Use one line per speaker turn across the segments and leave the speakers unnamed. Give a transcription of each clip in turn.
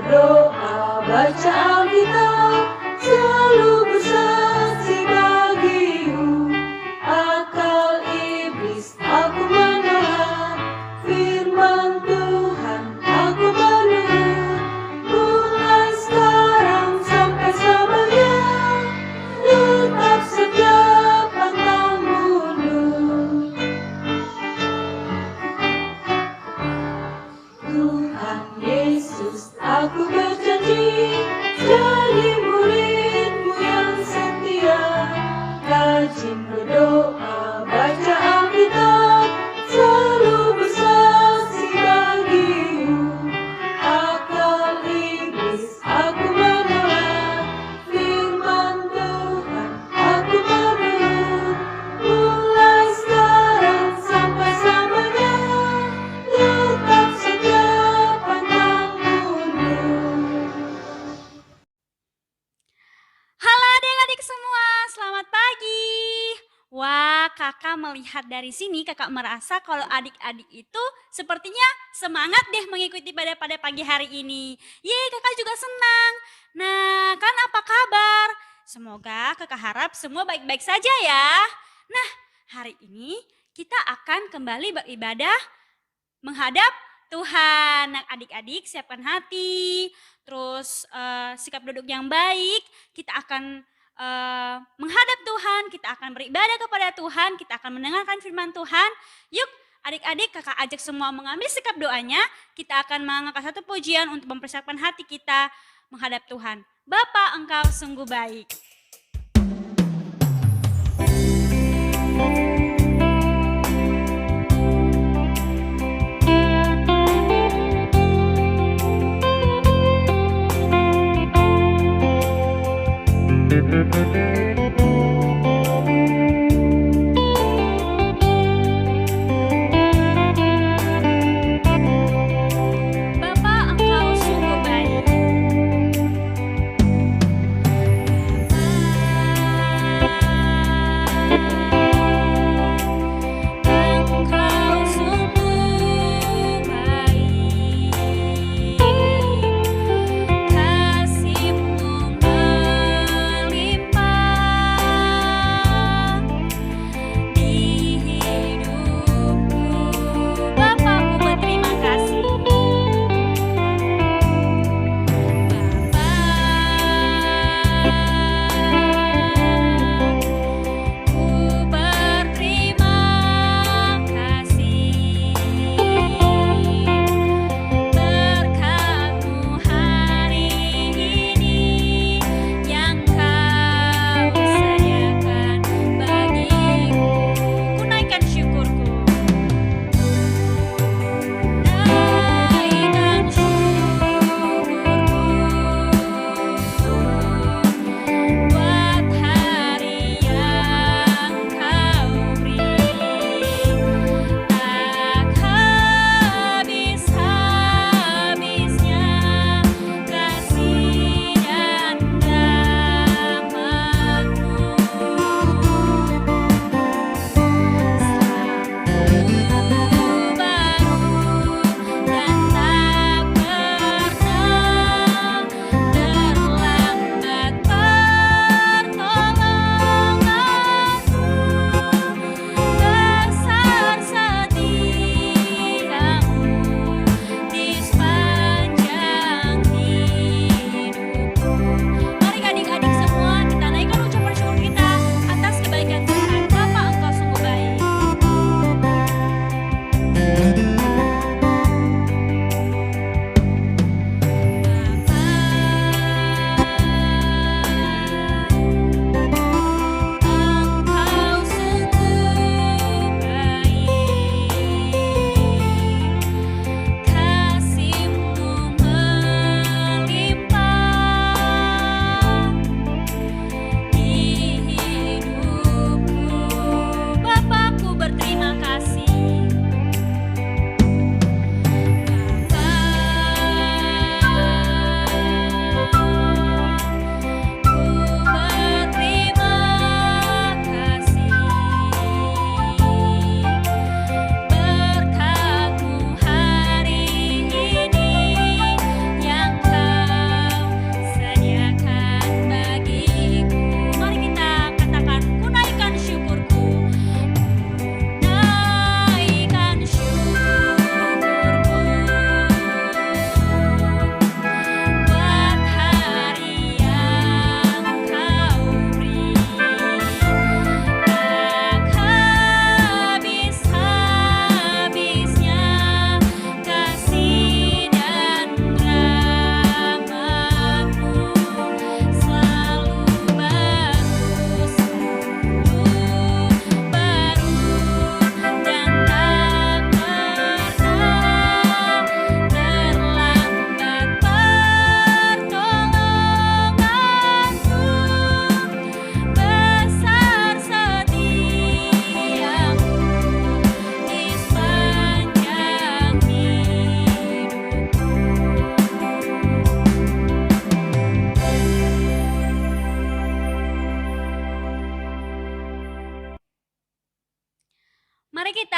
berdoa, baca Alkitab, selalu bersaksi bagimu. Akal iblis aku menolak, firman Tuhan aku menurut. Mulai sekarang sampai selamanya, tetap setia pantang mundur. Tuhan Yesus, aku berjanji jadi muridmu yang setia, rajin berdoa, baca Alkitab, selalu bersaksi bagimu. Akal iblis aku menolak, firman Tuhan aku menurut. Mulai sekarang sampai selamanya, tetap setia pantang mundur.
Halo adik-adik semua, selamat pagi. Wah, kakak melihat dari sini, kakak merasa kalau adik-adik itu sepertinya semangat deh mengikuti pada pagi hari ini. Yeay, kakak juga senang. Nah, kan apa kabar? Semoga kakak harap semua baik-baik saja ya. Nah, hari ini kita akan kembali beribadah menghadap Tuhan. Nah, adik-adik siapkan hati, terus sikap duduk yang baik. Kita akan menghadap Tuhan, kita akan beribadah kepada Tuhan, kita akan mendengarkan firman Tuhan. Yuk adik-adik, kakak ajak semua mengambil sikap doanya. Kita akan mengangkat satu pujian untuk mempersiapkan hati kita menghadap Tuhan. Bapa, Engkau sungguh baik. Bapa, Engkau sungguh baik. Engkau sungguh baik, kasih-Mu melimpah.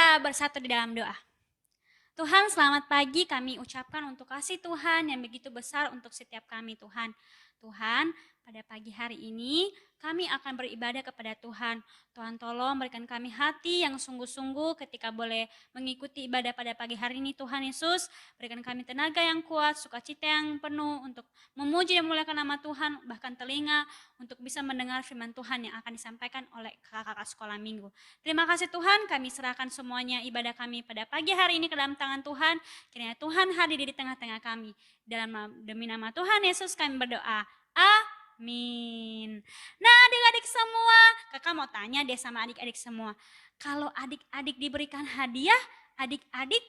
kita bersatu di dalam doa. Tuhan, selamat pagi kami ucapkan untuk kasih Tuhan yang begitu besar untuk setiap kami, Tuhan. Tuhan, pada pagi hari ini kami akan beribadah kepada Tuhan. Tuhan tolong berikan kami hati yang sungguh-sungguh ketika boleh mengikuti ibadah pada pagi hari ini, Tuhan Yesus. Berikan kami tenaga yang kuat, sukacita yang penuh untuk memuji dan memuliakan nama Tuhan, bahkan telinga untuk bisa mendengar firman Tuhan yang akan disampaikan oleh kakak-kakak sekolah minggu. Terima kasih Tuhan, kami serahkan semuanya ibadah kami pada pagi hari ini ke dalam tangan Tuhan. Kiranya Tuhan hadir di tengah-tengah kami. Demi nama Tuhan Yesus kami berdoa. Amin. Nah adik-adik semua, kakak mau tanya deh sama adik-adik semua. Kalau adik-adik diberikan hadiah, adik-adik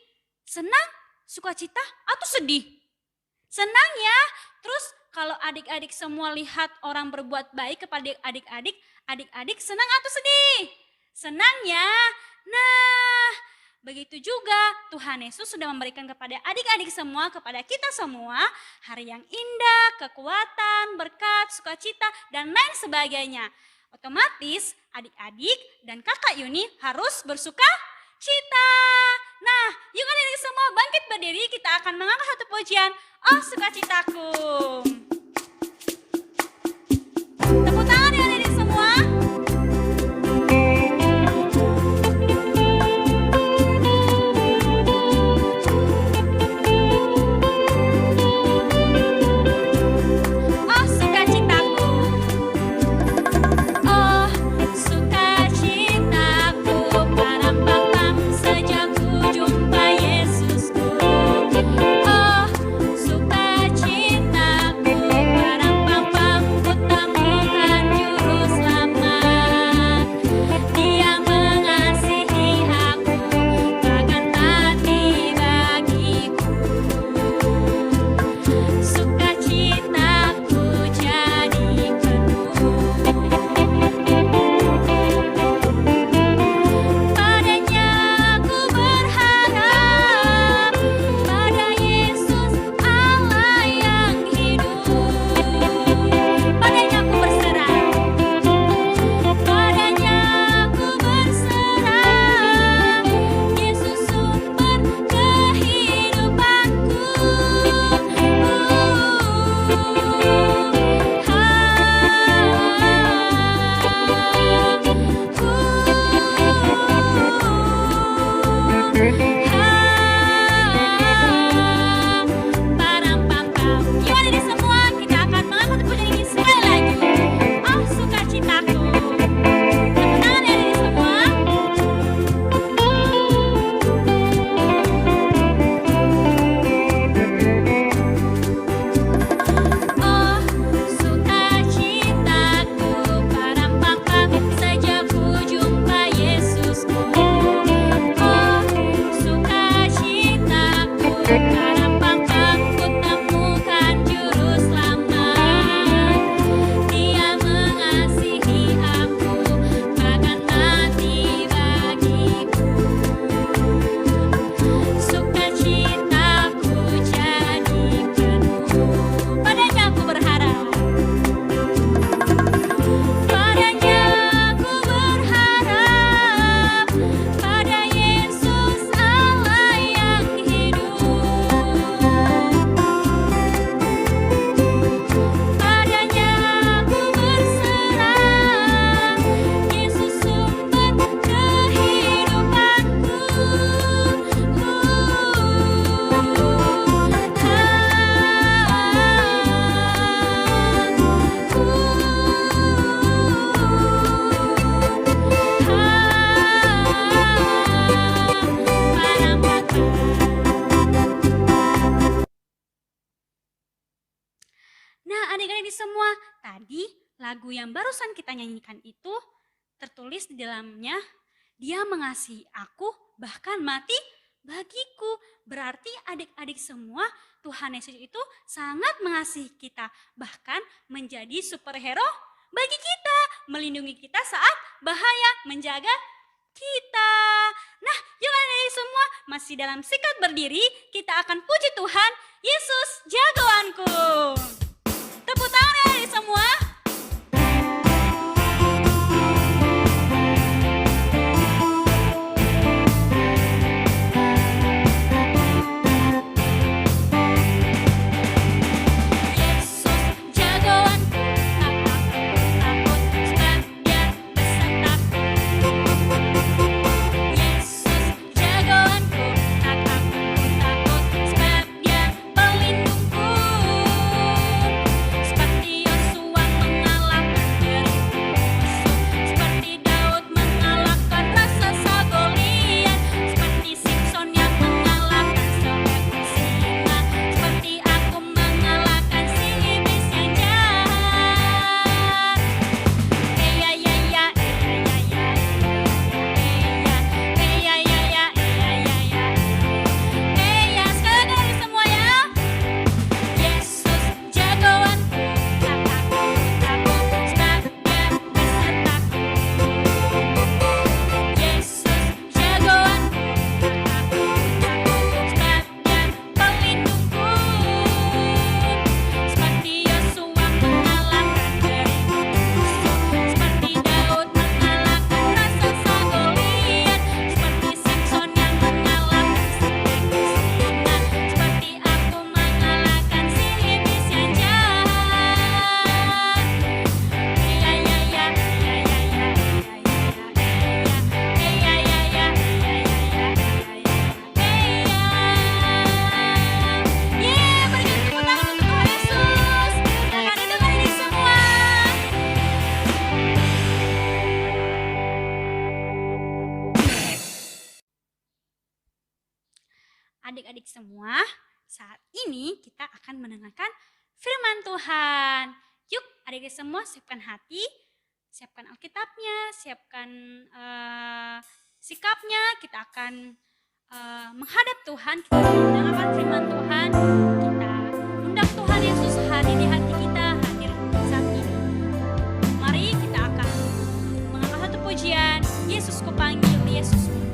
senang, sukacita, atau sedih? Senang ya. Terus kalau adik-adik semua lihat orang berbuat baik kepada adik-adik, adik-adik senang atau sedih? Senang ya. Nah, begitu juga Tuhan Yesus sudah memberikan kepada adik-adik semua, kepada kita semua hari yang indah, kekuatan, berkat, sukacita, dan lain sebagainya. Otomatis adik-adik dan kakak Yuni harus bersuka cita. Nah, yuk adik-adik semua bangkit berdiri, kita akan mengangkat satu pujian, Oh Sukacitaku. Tepuk tangan ya adik-adik semua. Semua tadi lagu yang barusan kita nyanyikan itu tertulis di dalamnya, Dia mengasihi aku bahkan mati bagiku. Berarti adik-adik semua, Tuhan Yesus itu sangat mengasihi kita, bahkan menjadi superhero bagi kita, melindungi kita saat bahaya, menjaga kita. Nah, yuk adik-adik semua, masih dalam sikap berdiri, kita akan puji Tuhan, Yesus jagoanku. Tepuk tangan ya adik semua. semua, saat ini kita akan mendengarkan firman Tuhan. Yuk adik-adik semua siapkan hati, siapkan Alkitabnya, siapkan sikapnya. Kita akan menghadap Tuhan, kita akan mendengarkan firman Tuhan. Kita undang Tuhan Yesus hadir di hati kita, hadir saat ini. Mari kita akan mengangkat satu pujian, Yesus kupanggil, Yesus undang.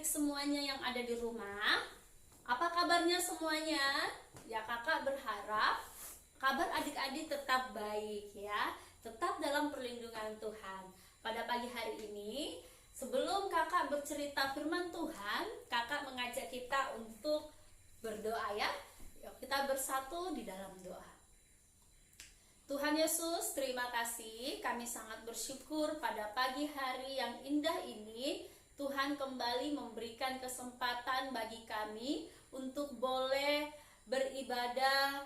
Semuanya yang ada di rumah, apa kabarnya semuanya? Ya, kakak berharap kabar adik-adik tetap baik ya, tetap dalam perlindungan Tuhan. Pada pagi hari ini, sebelum kakak bercerita firman Tuhan, kakak mengajak kita untuk berdoa ya. Yuk kita bersatu di dalam doa. Tuhan Yesus, terima kasih, kami sangat bersyukur pada pagi hari yang indah ini. Tuhan kembali memberikan kesempatan bagi kami untuk boleh beribadah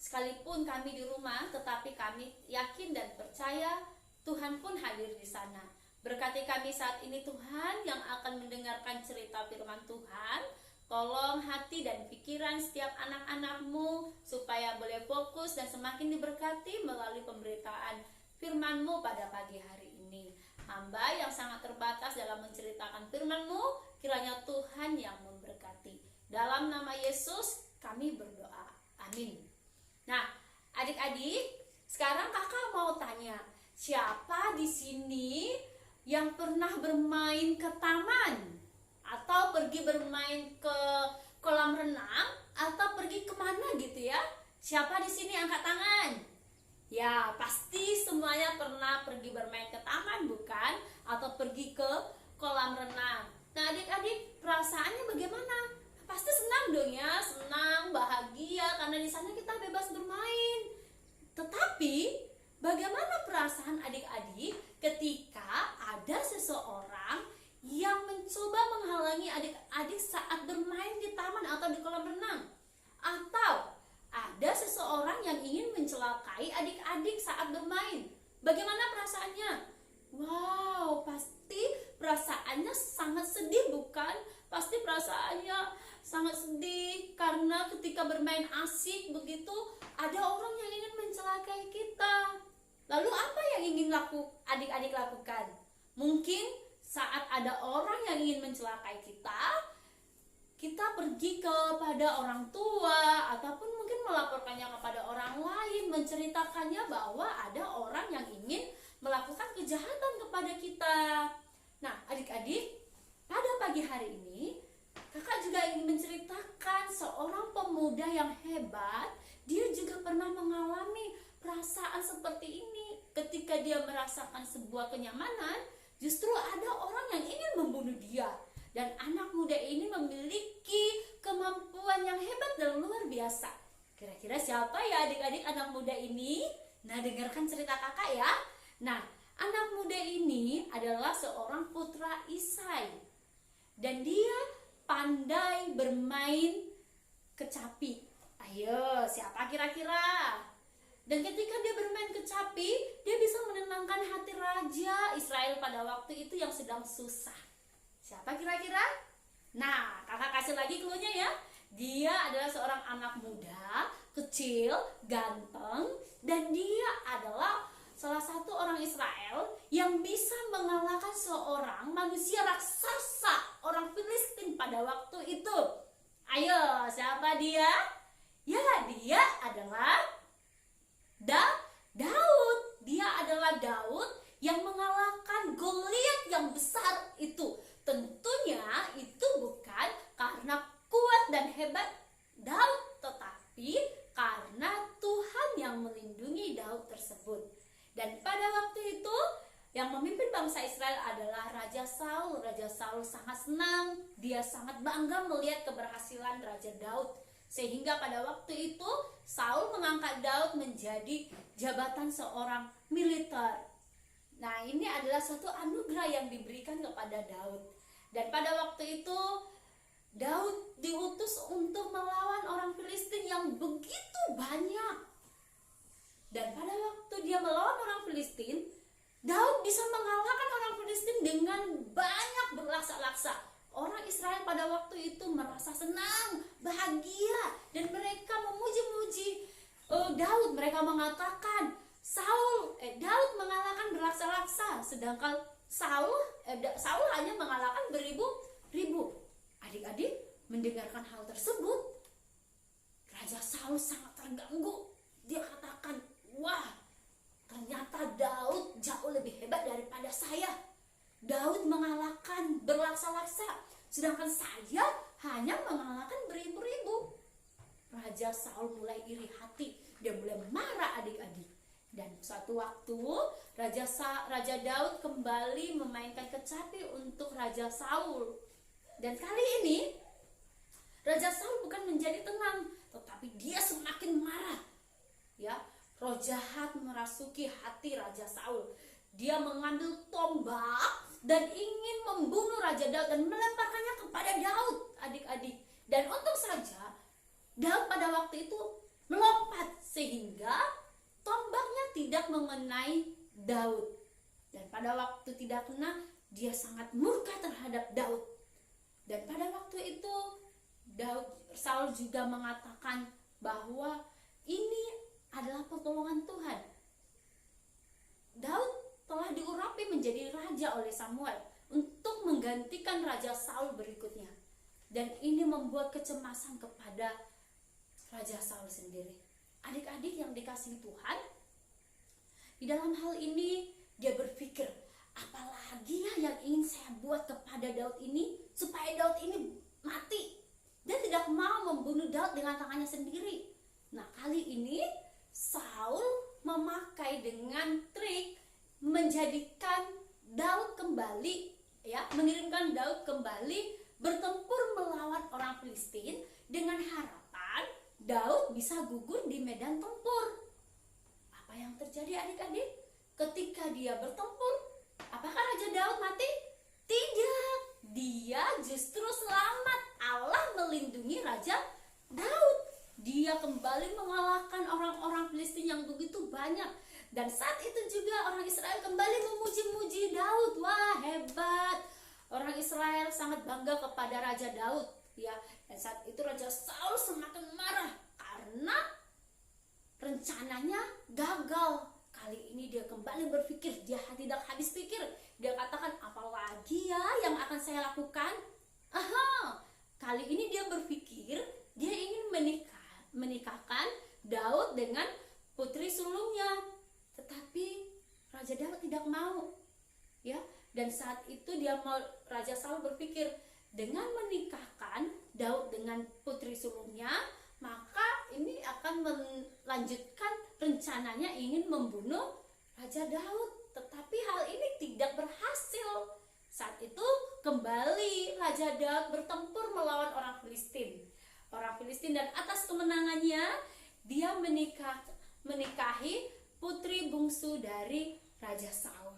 sekalipun kami di rumah, tetapi kami yakin dan percaya Tuhan pun hadir di sana. Berkati kami saat ini Tuhan yang akan mendengarkan cerita firman Tuhan. Tolong hati dan pikiran setiap anak-anak-Mu supaya boleh fokus dan semakin diberkati melalui pemberitaan firman-Mu pada pagi hari ini. Hamba yang sangat terbatas dalam menceritakan firman-Mu, kiranya Tuhan yang memberkati. Dalam nama Yesus kami berdoa. Amin. Nah, adik-adik, sekarang kakak mau tanya, siapa di sini yang pernah bermain ke taman? Atau pergi bermain ke kolam renang? Atau pergi kemana gitu ya? Siapa di sini angkat tangan? Ya, pasti semuanya pernah pergi bermain ke taman, bukan? Atau pergi ke kolam renang. Nah, adik-adik, perasaannya bagaimana? Pasti senang dong ya, senang, bahagia, karena di sana kita bebas bermain. Tetapi, bagaimana perasaan adik-adik ketika ada seseorang yang mencoba menghalangi adik-adik saat bermain di taman atau di kolam renang? Atau ada seseorang yang ingin mencelakai adik-adik saat bermain. Bagaimana perasaannya? Wow, pasti perasaannya sangat sedih, bukan? Pasti perasaannya sangat sedih karena ketika bermain asik begitu ada orang yang ingin mencelakai kita. Lalu apa yang ingin adik-adik lakukan? Mungkin saat ada orang yang ingin mencelakai kita, kita pergi kepada orang tua ataupun mungkin melaporkannya kepada orang lain, menceritakannya bahwa ada orang yang ingin melakukan kejahatan kepada kita. Nah, adik-adik, pada pagi hari ini kakak juga ingin menceritakan seorang pemuda yang hebat. Dia juga pernah mengalami perasaan seperti ini. Ketika dia merasakan sebuah kenyamanan, justru ada orang yang ingin membunuh dia. Dan anak muda ini memiliki kemampuan yang hebat dan luar biasa. Kira-kira siapa ya adik-adik anak muda ini? Nah, dengarkan cerita kakak ya. Nah, anak muda ini adalah seorang putra Isai. Dan dia pandai bermain kecapi. Ayo, siapa kira-kira? Dan ketika dia bermain kecapi, dia bisa menenangkan hati Raja Israel pada waktu itu yang sedang susah. Siapa kira-kira? Nah, kakak kasih lagi clue-nya ya. Dia adalah seorang anak muda, kecil, ganteng, dan dia adalah salah satu orang Israel yang bisa mengalahkan seorang manusia raksasa, orang Filistin pada waktu itu. Ayo, siapa dia? Ya, dia adalah Daud. Dia adalah Daud yang mengalahkan Goliat yang besar itu. Tentunya itu bukan karena kuat dan hebat Daud, tetapi karena Tuhan yang melindungi Daud tersebut. Dan pada waktu itu yang memimpin bangsa Israel adalah Raja Saul. Raja Saul sangat senang, dia sangat bangga melihat keberhasilan Raja Daud. Sehingga pada waktu itu Saul mengangkat Daud menjadi jabatan seorang militer. Nah, ini adalah suatu anugerah yang diberikan kepada Daud. Dan pada waktu itu Daud diutus untuk melawan orang Filistin yang begitu banyak. Dan pada waktu dia melawan orang Filistin, Daud bisa mengalahkan orang Filistin dengan banyak berlaksa-laksa. Orang Israel pada waktu itu merasa senang, bahagia, dan mereka memuji-muji Daud. Mereka mengatakan Daud mengalahkan berlaksa-laksa, sedangkan Saul hanya mengalahkan beribu-ribu. Adik-adik mendengarkan hal tersebut, Raja Saul sangat terganggu. Dia katakan, wah, ternyata Daud jauh lebih hebat daripada saya. Daud mengalahkan berlaksa-laksa, sedangkan saya hanya mengalahkan beribu-ribu. Raja Saul mulai iri hati, dia mulai marah adik-adik. Dan suatu waktu Raja Daud kembali memainkan kecapi untuk Raja Saul. Dan kali ini Raja Saul bukan menjadi tenang, tetapi dia semakin marah. Ya, roh jahat merasuki hati Raja Saul. Dia mengambil tombak dan ingin membunuh Raja Daud dan melemparkannya kepada Daud, adik-adik. Dan untung saja Daud pada waktu itu melompat sehingga tombaknya tidak mengenai Daud. Dan pada waktu tidak kena, dia sangat murka terhadap Daud. Dan pada waktu itu Saul juga mengatakan bahwa ini adalah pertolongan Tuhan. Daud telah diurapi menjadi raja oleh Samuel untuk menggantikan Raja Saul berikutnya. Dan ini membuat kecemasan kepada Raja Saul sendiri. Adik-adik yang dikasihi Tuhan, di dalam hal ini dia berpikir, apalagi ya yang ingin saya buat kepada Daud ini supaya Daud ini mati. Dia tidak mau membunuh Daud dengan tangannya sendiri. Nah, kali ini Saul memakai dengan trik menjadikan Daud kembali, ya, mengirimkan Daud kembali bertempur melawan orang Filistin dengan harapan Daud bisa gugur di medan tempur. Apa yang terjadi adik-adik? Ketika dia bertempur, apakah Raja Daud mati? Tidak, dia justru selamat. Allah melindungi Raja Daud. Dia kembali mengalahkan orang-orang Filistin yang begitu banyak. Dan saat itu juga orang Israel kembali memuji-muji Daud. Wah, hebat. Orang Israel sangat bangga kepada Raja Daud, ya. Dan saat itu Raja Saul semakin marah karena rencananya gagal. Kali ini dia kembali berpikir, dia tidak habis pikir. Dia katakan, apalagi ya yang akan saya lakukan? kali ini dia berpikir dia ingin menikahkan Daud dengan putri sulungnya. Tetapi Raja Daud tidak mau. Ya, dan saat itu Raja Saul berpikir dengan menikahkan Daud dengan putri sulungnya, maka ini akan melanjutkan rencananya ingin membunuh Raja Daud. Tetapi hal ini tidak berhasil. Saat itu kembali Raja Daud bertempur melawan orang Filistin. Dan atas kemenangannya dia menikahi putri bungsu dari Raja Saul.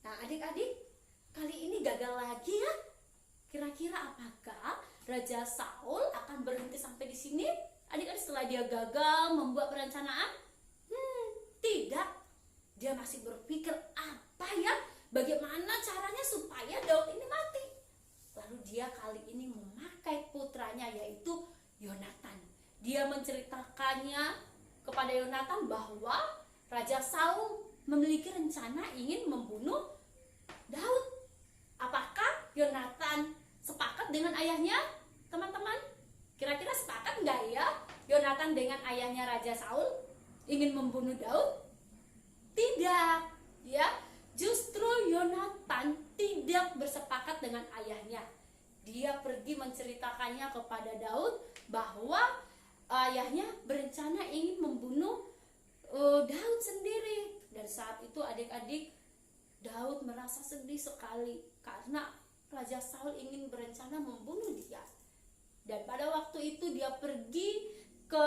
Nah, adik-adik, kali ini gagal lagi ya. Kira-kira apakah Raja Saul akan berhenti sampai di sini? Adik-adik, setelah dia gagal membuat perencanaan? Tidak. Dia masih berpikir, apa ya? Bagaimana caranya supaya Daud ini mati? Lalu dia kali ini memakai putranya, yaitu Yonatan. Dia menceritakannya kepada Yonatan bahwa Raja Saul memiliki rencana ingin membunuh Daud. Apakah Yonatan sepakat dengan ayahnya, teman-teman? Kira-kira sepakat nggak ya Yonatan dengan ayahnya Raja Saul ingin membunuh Daud? Tidak, ya. Justru Yonatan tidak bersepakat dengan ayahnya. Dia pergi menceritakannya kepada Daud bahwa ayahnya berencana ingin membunuh Daud sendiri. Dan saat itu adik-adik, Daud merasa sedih sekali karena Raja Saul ingin berencana membunuh dia. Dan pada waktu itu dia pergi ke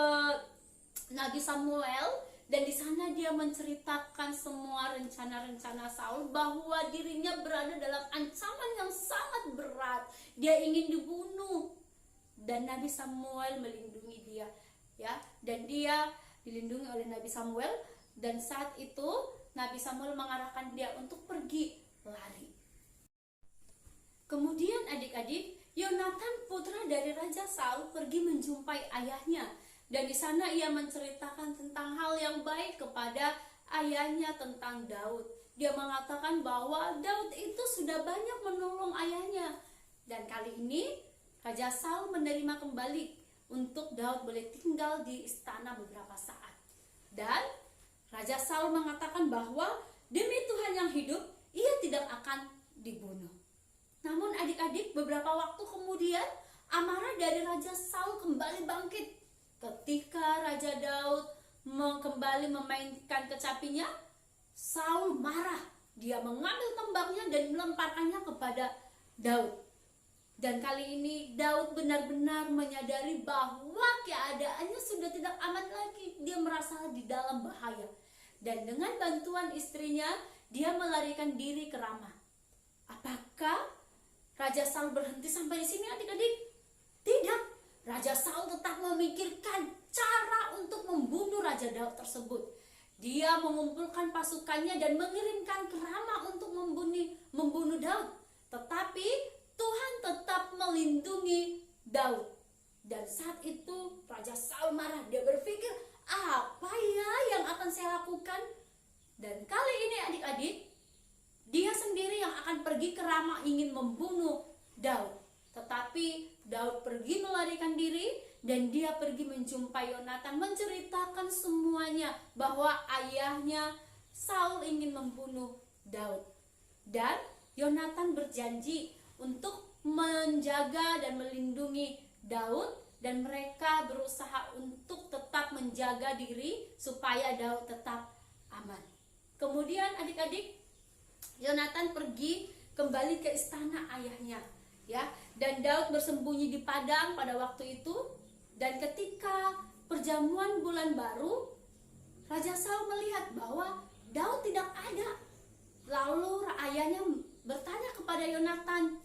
Nabi Samuel, dan di sana dia menceritakan semua rencana-rencana Saul bahwa dirinya berada dalam ancaman yang sangat berat. Dia ingin dibunuh. Dan Nabi Samuel melindungi dia, ya. Dan dia dilindungi oleh Nabi Samuel, dan saat itu Nabi Samuel mengarahkan dia untuk pergi lari. Kemudian adik-adik, Yonatan putra dari Raja Saul pergi menjumpai ayahnya. Dan di sana ia menceritakan tentang hal yang baik kepada ayahnya tentang Daud. Dia mengatakan bahwa Daud itu sudah banyak menolong ayahnya. Dan kali ini Raja Saul menerima kembali untuk Daud boleh tinggal di istana beberapa saat. Dan Raja Saul mengatakan bahwa demi Tuhan yang hidup, ia tidak akan dibunuh. Namun adik-adik, beberapa waktu kemudian amarah dari Raja Saul kembali bangkit. Ketika Raja Daud kembali memainkan kecapinya, Saul marah. Dia mengambil tombaknya dan melemparkannya kepada Daud. Dan kali ini Daud benar-benar menyadari bahwa keadaannya sudah tidak aman lagi. Dia merasa di dalam bahaya. Dan dengan bantuan istrinya, dia melarikan diri ke Rama. Apakah Raja Saul berhenti sampai di sini, adik-adik? Tidak. Raja Saul tetap memikirkan cara untuk membunuh Raja Daud tersebut. Dia mengumpulkan pasukannya dan mengirimkan ke Rama untuk membunuh Daud. Tetapi Tuhan tetap melindungi Daud. Dan saat itu Raja Saul marah. Dia berpikir, apa ya yang akan saya lakukan? Dan kali ini adik-adik, dia sendiri yang akan pergi ke Rama ingin membunuh Daud. Tetapi Daud pergi melarikan diri, dan dia pergi menjumpai Yonatan, menceritakan semuanya bahwa ayahnya Saul ingin membunuh Daud. Dan Yonatan berjanji untuk menjaga dan melindungi Daud, dan mereka berusaha untuk tetap menjaga diri supaya Daud tetap aman. Kemudian adik-adik, Yonatan pergi kembali ke istana ayahnya, ya. Dan Daud bersembunyi di padang pada waktu itu. Dan ketika perjamuan bulan baru, Raja Saul melihat bahwa Daud tidak ada. Lalu ayahnya bertanya kepada Yonatan,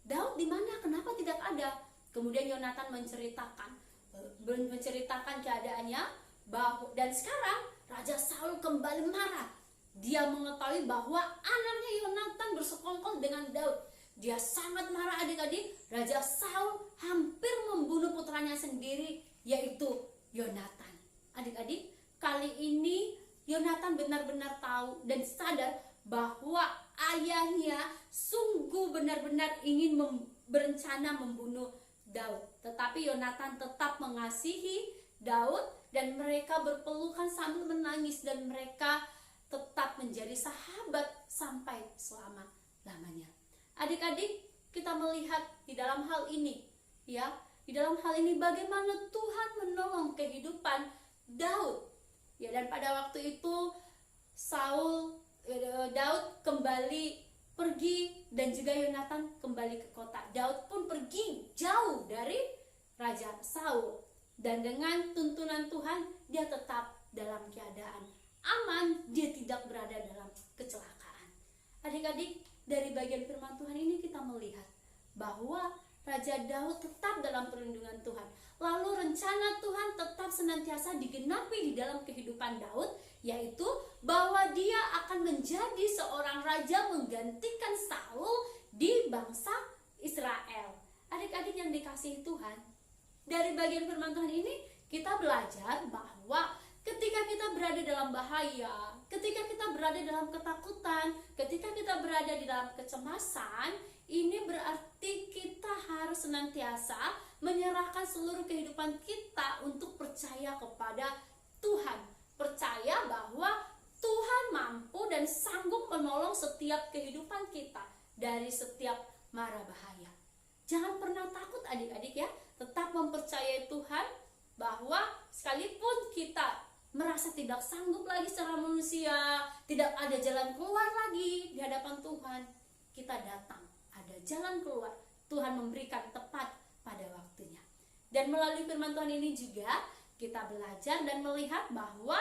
Daud di mana? Kenapa tidak ada? Kemudian Yonatan menceritakan keadaannya. Dan sekarang Raja Saul kembali marah. Dia mengetahui bahwa anaknya Yonatan bersekongkol dengan Daud. Dia sangat marah adik-adik. Raja Saul hampir membunuh putranya sendiri, yaitu Yonatan. Adik-adik, kali ini Yonatan benar-benar tahu dan sadar bahwa ayahnya sungguh benar-benar ingin berencana membunuh Daud. Tetapi Yonatan tetap mengasihi Daud dan mereka berpelukan sambil menangis dan mereka tetap menjadi sahabat sampai selama-lamanya. Adik-adik, kita melihat di dalam hal ini, ya, di dalam hal ini bagaimana Tuhan menolong kehidupan Daud. Ya, dan pada waktu itu Daud kembali pergi dan juga Yonatan kembali ke kota. Daud pun pergi jauh dari Raja Saul. Dan dengan tuntunan Tuhan, dia tetap dalam keadaan aman, dia tidak berada dalam kecelakaan. Adik-adik, dari bagian firman Tuhan ini kita melihat bahwa Raja Daud tetap dalam perlindungan Tuhan. Lalu rencana Tuhan tetap senantiasa digenapi di dalam kehidupan Daud, yaitu bahwa dia akan menjadi seorang raja menggantikan Saul di bangsa Israel. Adik-adik yang dikasihi Tuhan, dari bagian firman Tuhan ini kita belajar bahwa ketika kita berada dalam bahaya, ketika kita berada dalam ketakutan, ketika kita berada di dalam kecemasan, ini berarti kita harus senantiasa menyerahkan seluruh kehidupan kita untuk percaya kepada Tuhan. Percaya bahwa Tuhan mampu dan sanggup menolong setiap kehidupan kita dari setiap mara bahaya. Jangan pernah takut adik-adik ya, tetap mempercayai Tuhan bahwa sekalipun kita merasa tidak sanggup lagi secara manusia, tidak ada jalan keluar lagi di hadapan Tuhan, kita datang, ada jalan keluar. Tuhan memberikan tepat pada waktunya. Dan melalui firman Tuhan ini juga kita belajar dan melihat bahwa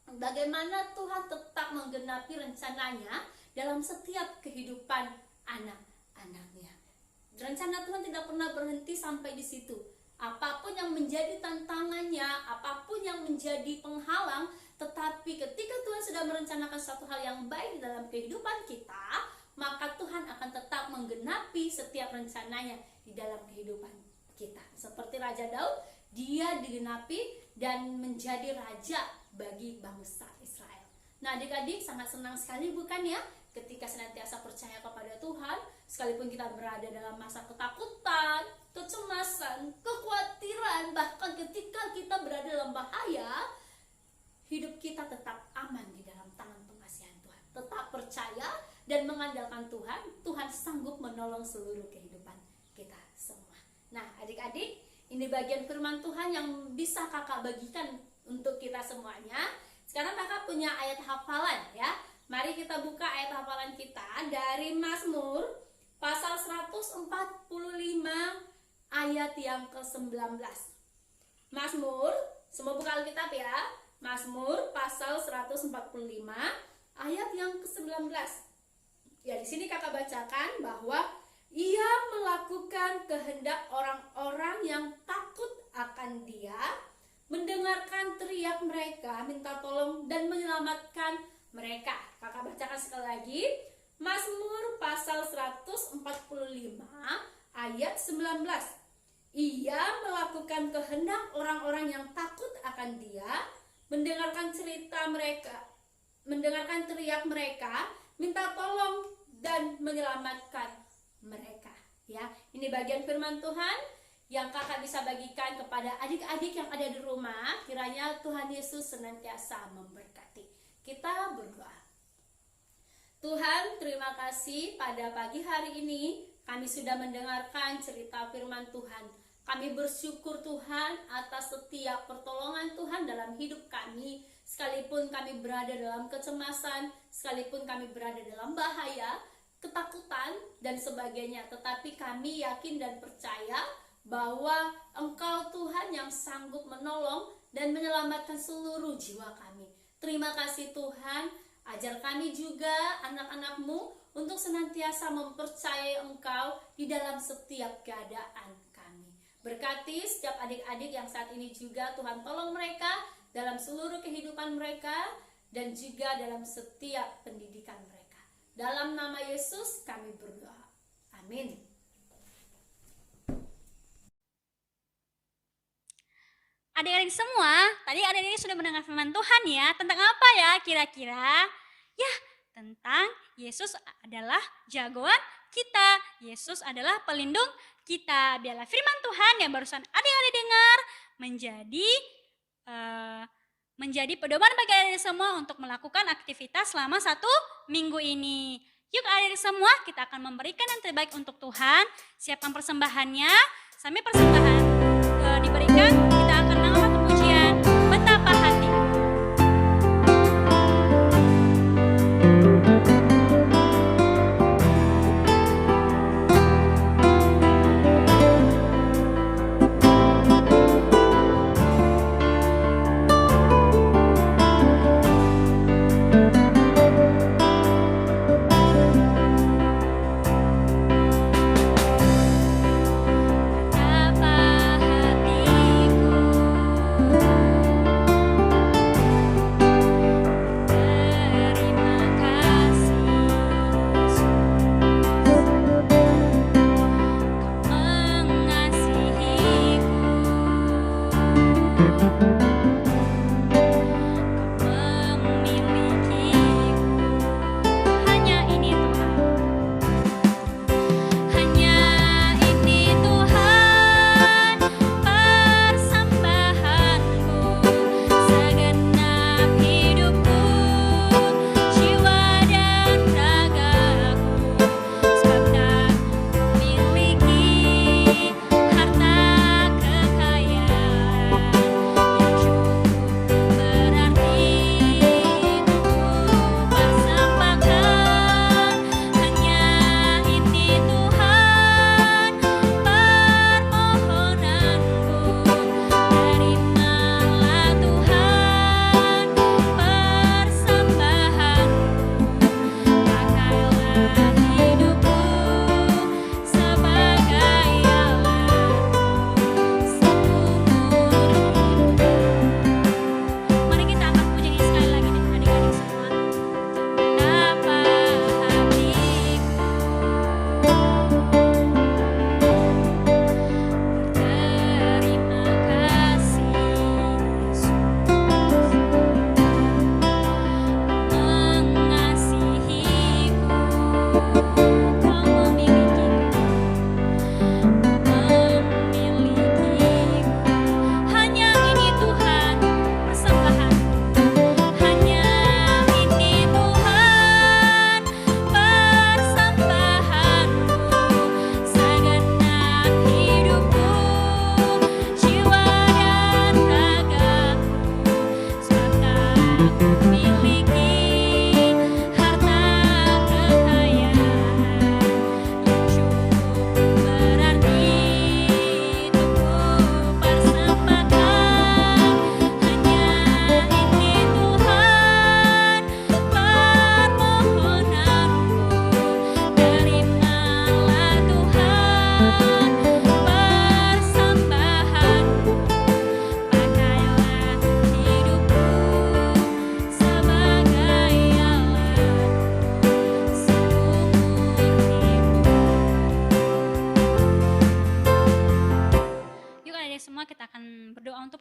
bagaimana Tuhan tetap menggenapi rencananya dalam setiap kehidupan anak-anaknya. Rencana Tuhan tidak pernah berhenti sampai di situ. Apapun yang menjadi tantangannya, apapun yang menjadi penghalang, tetapi ketika Tuhan sudah merencanakan suatu hal yang baik dalam kehidupan kita, maka Tuhan akan tetap menggenapi setiap rencananya di dalam kehidupan kita. Seperti Raja Daud, dia digenapi dan menjadi raja bagi bangsa Israel. Nah, adik-adik sangat senang sekali bukan ya? Ketika senantiasa percaya kepada Tuhan, sekalipun kita berada dalam masa ketakutan, kecemasan, kekhawatiran, bahkan ketika kita berada dalam bahaya, hidup kita tetap aman di dalam tangan pengasihan Tuhan. Tetap percaya dan mengandalkan Tuhan, Tuhan sanggup menolong seluruh kehidupan kita semua. Nah, adik-adik, ini bagian firman Tuhan yang bisa kakak bagikan untuk kita semuanya. Sekarang kakak punya ayat hafalan ya. Mari kita buka ayat hafalan kita dari Mazmur pasal 145 ayat yang ke-19. Mazmur, semua buka Alkitab ya. Mazmur pasal 145 ayat yang ke-19. Ya, di sini kakak bacakan bahwa ia melakukan kehendak orang-orang yang takut akan dia, mendengarkan teriak mereka, minta tolong dan menyelamatkan mereka. Kakak bacakan sekali lagi. Mazmur pasal 145 ayat 19. Ia melakukan kehendak orang-orang yang takut akan dia, mendengarkan cerita mereka, mendengarkan teriak mereka, minta tolong dan menyelamatkan mereka. Ya, ini bagian firman Tuhan yang kakak bisa bagikan kepada adik-adik yang ada di rumah. Kiranya Tuhan Yesus senantiasa memberkati. Kita berdoa. Tuhan, terima kasih pada pagi hari ini kami sudah mendengarkan cerita firman Tuhan. Kami bersyukur Tuhan atas setiap pertolongan Tuhan dalam hidup kami. Sekalipun kami berada dalam kecemasan, sekalipun kami berada dalam bahaya, ketakutan dan sebagainya, tetapi kami yakin dan percaya bahwa Engkau Tuhan yang sanggup menolong dan menyelamatkan seluruh jiwa kami. Terima kasih Tuhan, ajar kami juga anak-anak-Mu untuk senantiasa mempercayai Engkau di dalam setiap keadaan kami. Berkati setiap adik-adik yang saat ini juga Tuhan tolong mereka dalam seluruh kehidupan mereka dan juga dalam setiap pendidikan mereka. Dalam nama Yesus kami berdoa. Amin.
Adik-adik semua, tadi adik-adik sudah mendengar firman Tuhan ya. Tentang apa ya kira-kira? Ya, tentang Yesus adalah jagoan kita. Yesus adalah pelindung kita. Biarlah firman Tuhan yang barusan adik-adik dengar menjadi pedoman bagi adik-adik semua untuk melakukan aktivitas selama 1 minggu ini. Yuk adik-adik semua, kita akan memberikan yang terbaik untuk Tuhan. Siapkan persembahannya. Sambil persembahan diberikan, kita akan mengangkat pujian Betapa Hatiku.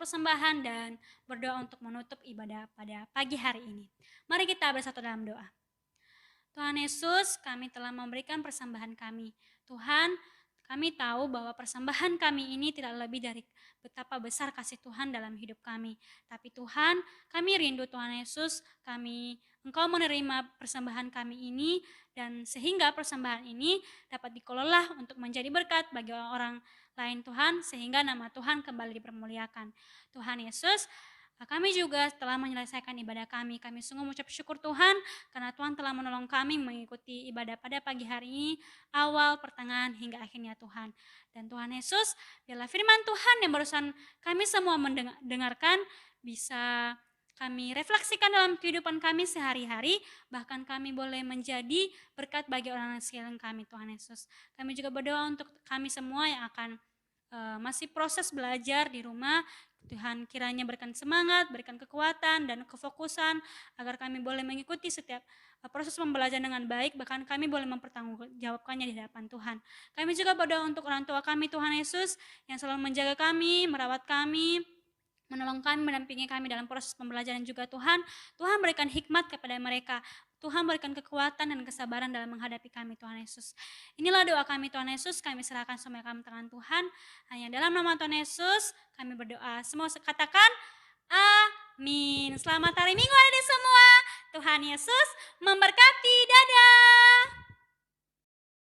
persembahan dan berdoa untuk menutup ibadah pada pagi hari ini. Mari kita bersatu dalam doa. Tuhan Yesus, kami telah memberikan persembahan kami. Tuhan, kami tahu bahwa persembahan kami ini tidak lebih dari betapa besar kasih Tuhan dalam hidup kami. Tapi Tuhan, kami rindu Tuhan Yesus, Engkau menerima persembahan kami ini, dan sehingga persembahan ini dapat dikelola untuk menjadi berkat bagi orang lain Tuhan, sehingga nama Tuhan kembali dipermuliakan. Tuhan Yesus, kami juga telah menyelesaikan ibadah kami. Kami sungguh mengucap syukur Tuhan karena Tuhan telah menolong kami mengikuti ibadah pada pagi hari ini, awal, pertengahan, hingga akhirnya Tuhan. Dan Tuhan Yesus, biarlah firman Tuhan yang barusan kami semua mendengarkan bisa kami refleksikan dalam kehidupan kami sehari-hari, bahkan kami boleh menjadi berkat bagi orang sekeliling kami, Tuhan Yesus. Kami juga berdoa untuk kami semua yang akan masih proses belajar di rumah. Tuhan kiranya berikan semangat, berikan kekuatan dan kefokusan agar kami boleh mengikuti setiap proses pembelajaran dengan baik, bahkan kami boleh mempertanggungjawabkannya di hadapan Tuhan. Kami juga berdoa untuk orang tua kami, Tuhan Yesus, yang selalu menjaga kami, merawat kami, menolong kami, mendampingi kami dalam proses pembelajaran juga Tuhan. Tuhan berikan hikmat kepada mereka. Tuhan berikan kekuatan dan kesabaran dalam menghadapi kami Tuhan Yesus. Inilah doa kami Tuhan Yesus, kami serahkan semua kami tangan Tuhan. Hanya dalam nama Tuhan Yesus kami berdoa. Semua katakan amin. Selamat hari Minggu adik semua. Tuhan Yesus memberkati. Dadah.